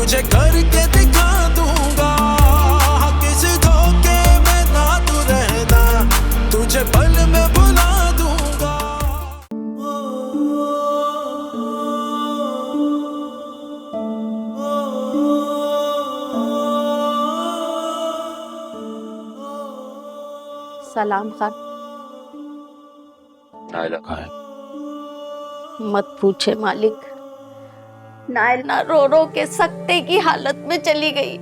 तुझे करके दिखा दूंगा, किस धोखे में ना तू रहना, तुझे पल में भुला दूंगा। सलाम खान। नायला कहाँ है? मत पूछे मालिक, नायला रो रो के सकते की हालत में चली गई।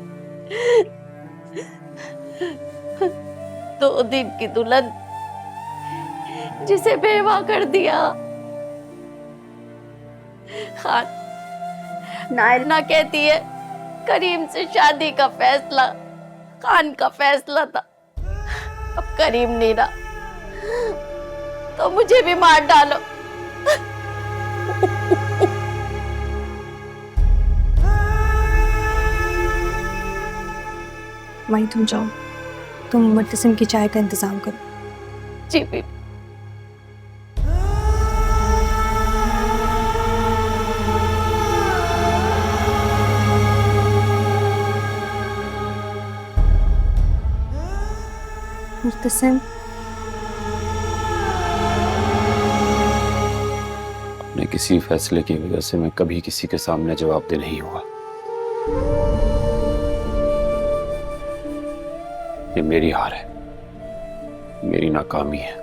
2 दिन की दुल्हन जिसे बेवा कर दिया। खान, नायला कहती है करीम से शादी का फैसला खान का फैसला था, अब करीम नहीं रहा तो मुझे भी मार डालो। वहीं तुम जाओ, तुम मुत्तसिम की चाय का इंतजाम करो। जी बीबी। मुत्तसिम, अपने किसी फैसले की वजह से मैं कभी किसी के सामने जवाबदेह नहीं हुआ। ये मेरी हार है, मेरी नाकामी है।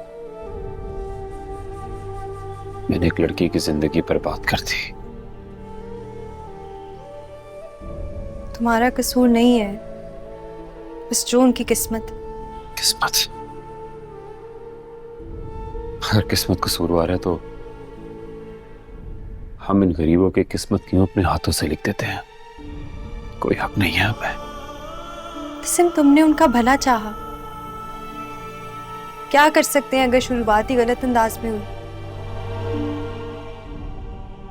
मैंने एक लड़की की जिंदगी बर्बाद कर दी। तुम्हारा कसूर नहीं है, बस जो उनकी किस्मत। किस्मत? अगर किस्मत कसूरवार है तो हम इन गरीबों की किस्मत क्यों अपने हाथों से लिख देते हैं? कोई हक नहीं है हमें। सिम, तुमने उनका भला चाहा, क्या कर सकते हैं अगर शुरुआत ही गलत अंदाज में हुई।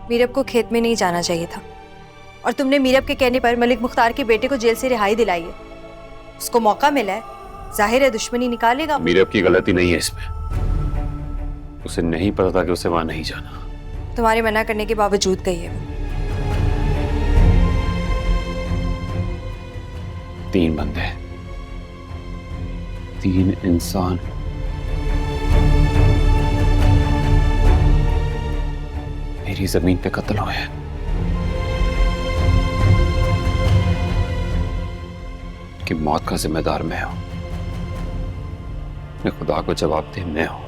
मीरब को खेत में नहीं जाना चाहिए था और तुमने मीरब के कहने पर मलिक मुख्तार के बेटे को जेल से रिहाई दिलाई है। उसको मौका मिला है, जाहिर है दुश्मनी निकालेगा। मीरब की गलती नहीं है इसमें, उसे नहीं पता था कि उसे वहां नहीं जाना। तुम्हारे मना करने के बावजूद गई है। 3 बंदे, 3 इंसान, मेरी जमीन पे कत्ल हुए हैं। कि मौत का जिम्मेदार मैं हूं, मैं खुदा को जवाब दे मैं हूं।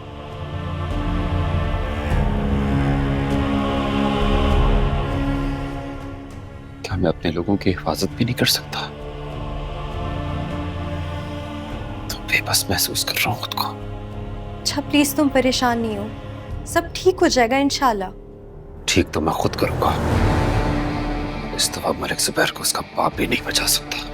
क्या मैं अपने लोगों की हिफाजत भी नहीं कर सकता? तो बेबस महसूस कर रहा हूं खुद को। अच्छा प्लीज तुम परेशान नहीं हो, सब ठीक हो जाएगा इंशाल्लाह। ठीक तो मैं खुद करूंगा। इस दफा मलिक जुबैर को उसका बाप भी नहीं बचा सकता।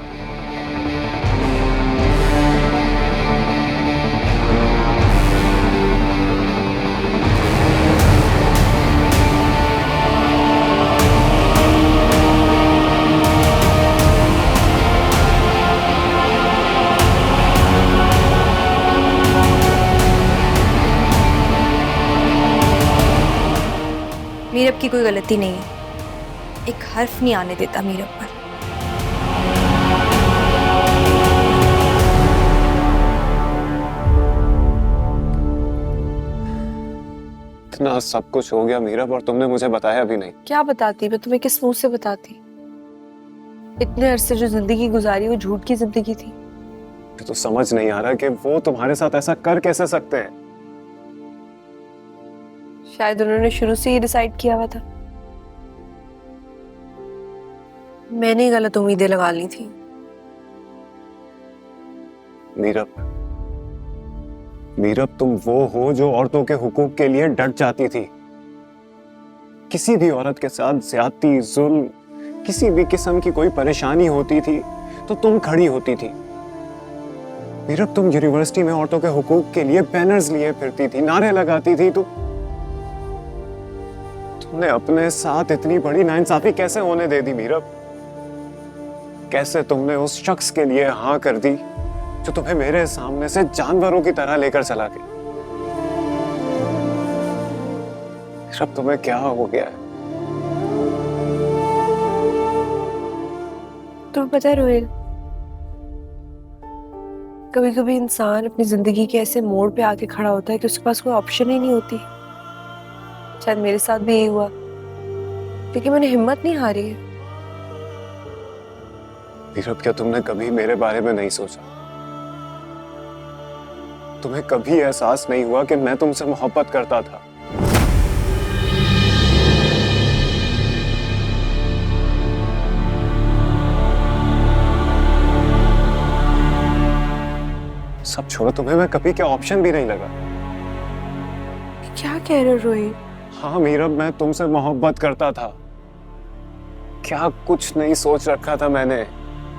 मीरब की कोई गलती नहीं है, एक हर्फ नहीं आने देता मीरब पर। इतना सब कुछ हो गया मीरब और तुमने मुझे बताया भी नहीं। क्या बताती, मैं तुम्हें किस मुंह से बताती। इतने अरसे जो जिंदगी गुजारी वो झूठ की जिंदगी थी। तो समझ नहीं आ रहा कि वो तुम्हारे साथ ऐसा कर कैसे सकते हैं। शायद उन्होंने शुरू से ही डिसाइड किया हुआ था। मैंने ही गलत उम्मीदें लगा ली थी। मीरब, मीरब तुम वो हो जो औरतों के हुकूक के लिए डट जाती थी। किसी भी औरत के साथ ज्यादती, जुल्म, किसी भी किस्म की कोई परेशानी होती थी तो तुम खड़ी होती थी। मीरब तुम यूनिवर्सिटी में औरतों के हुकूक के लिए बैनर्स लिए फिरती थी, नारे लगाती थी। तुमने अपने साथ इतनी बड़ी नाइंसाफी कैसे होने दे दी मीरब? कैसे तुमने उस शख्स के लिए हाँ कर दी जो तुम्हें मेरे सामने से जानवरों की तरह लेकर चला गया? मीरब तुम्हें क्या हो गया है? तुम्हें पता है रोहिल, कभी कभी इंसान अपनी जिंदगी के ऐसे मोड़ पे आके खड़ा होता है कि उसके पास कोई ऑप्शन ही नहीं होती। शायद मेरे साथ भी यही हुआ, लेकिन मैंने हिम्मत नहीं हारी है। नीरव, क्या तुमने कभी मेरे बारे में नहीं सोचा? तुम्हें कभी एहसास नहीं हुआ कि मैं तुमसे मोहब्बत करता था? सब छोड़ो, तुम्हें मैं कभी क्या ऑप्शन भी नहीं लगा। क्या कह रहे हो रोहित? हाँ मीरब, मैं तुमसे मोहब्बत करता था। क्या कुछ नहीं सोच रखा था मैंने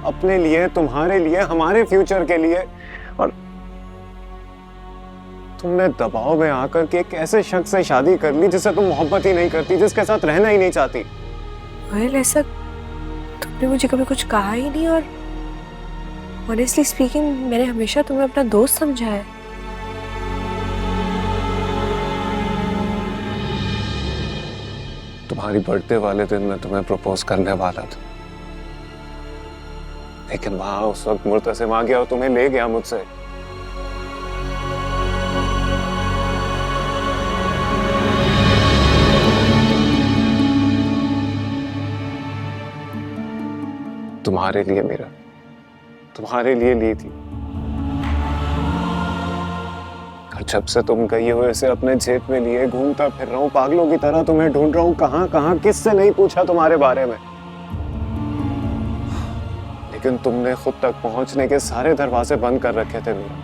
अपने लिए, तुम्हारे लिए, हमारे फ्यूचर के लिए। और तुमने दबाव में आकर के एक ऐसे शख्स से शादी कर ली जिससे तुम मोहब्बत ही नहीं करती, जिसके साथ रहना ही नहीं चाहती। रोहिल, ऐसा तुमने मुझे कभी कुछ कहा ही नहीं, और ऑनेस्टली स्पीकिंग मैंने हमेशा तुम्हें अपना दोस्त समझा है। तुम्हारी बर्थडे वाले दिन मैं तुम्हें प्रपोज करने वाला था, लेकिन वहां उस वक्त मुर्तसिम आ गया और तुम्हें ले गया मुझसे। तुम्हारे लिए मेरा, तुम्हारे लिए ली थी। और जब से तुम गई हो इसे अपने जेब में लिए घूमता फिर रहा हूं, पागलों की तरह तुम्हें ढूंढ रहा हूं। कहां कहां, किससे नहीं पूछा तुम्हारे बारे में, लेकिन तुमने खुद तक पहुंचने के सारे दरवाजे बंद कर रखे थे मेरा।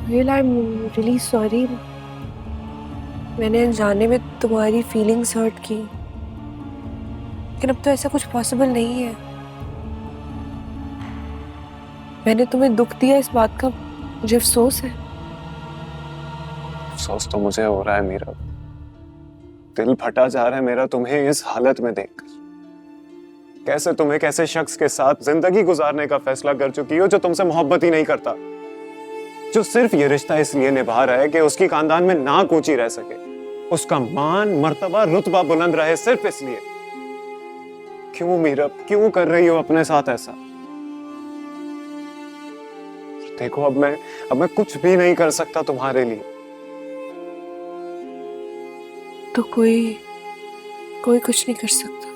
Rohail, I am really sorry. मैंने अनजाने में तुम्हारी फीलिंग्स हर्ट की, लेकिन अब तो ऐसा कुछ पॉसिबल नहीं है। मैंने तुम्हें दुख दिया, इस बात का मुझे अफसोस है। अफसोस तो मुझे हो रहा है मीरा, दिल फटा जा रहा है मेरा तुम्हें इस हालत में देखकर। कैसे तुम एक ऐसे शख्स के साथ जिंदगी गुजारने का फैसला कर चुकी हो जो तुमसे मोहब्बत ही नहीं करता, जो सिर्फ ये रिश्ता इसलिए निभा रहा है कि उसकी खानदान में नाक ऊंची रह सके, उसका मान, मर्तबा, रुतबा बुलंद रहे, सिर्फ इसलिए। क्यों मीरा, क्यों कर रही हो अपने साथ ऐसा? देखो, अब मैं कुछ भी नहीं कर सकता तुम्हारे लिए। तो कोई कुछ नहीं कर सकता।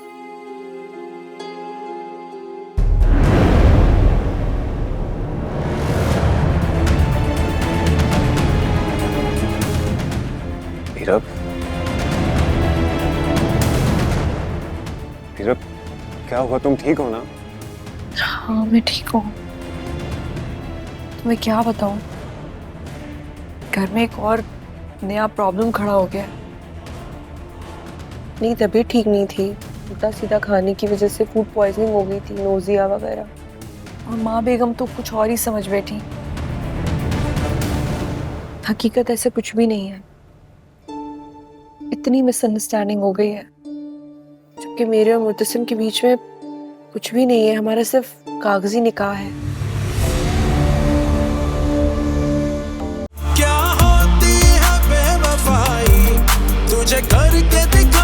मीरा, मीरा, क्या हुआ? तुम ठीक हो ना? हाँ, मैं ठीक हूँ। मैं क्या बताऊं, घर में एक और नया प्रॉब्लम खड़ा हो गया। नहीं, तबीयत ठीक नहीं थी, उल्टा सीधा खाने की वजह से फूड पॉइजनिंग हो गई थी, नोजिया वगैरह। और माँ बेगम तो कुछ और ही समझ बैठी। हकीकत ऐसे कुछ भी नहीं है, इतनी मिसअंडरस्टैंडिंग हो गई है, जबकि मेरे और मुर्तसिम के बीच में कुछ भी नहीं है। हमारा सिर्फ कागजी निकाह है। क्या होती है बेवफाई, तुझे करके दिखा